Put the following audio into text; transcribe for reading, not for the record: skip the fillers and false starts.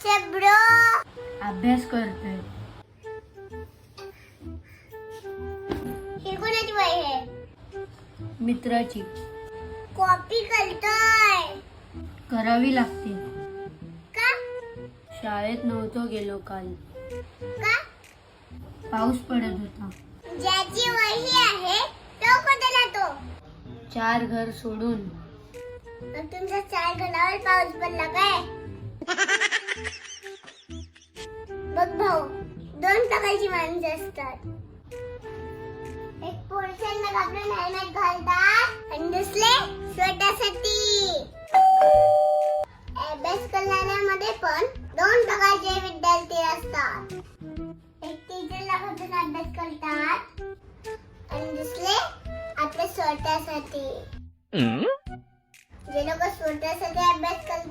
WhatsApp bro. अभ्यास करतोय. हे कोणाची वही आहे? मित्राची. कॉपी करतोय. करावी लागते. का? शाळेत नव्हतो गेलो काल. का? पाऊस पडत होता. ज्याची वही आहे तो कुठे जातो? 4 घर सोडून. मग तुमच्या 4 घरावर पाऊस पडला काय? बघ भाऊ, 2 प्रकारची माणसं असतात. एक पोरशांना आपलं हेल्मेट घालतात आणि दुसरे स्वतःसाठी. अभ्यास करणाऱ्यामध्ये पण 2 प्रकारचे विद्यार्थी असतात. एक टीचरला बघून अभ्यास करतात आणि दुसरे आपल्या स्वतःसाठी.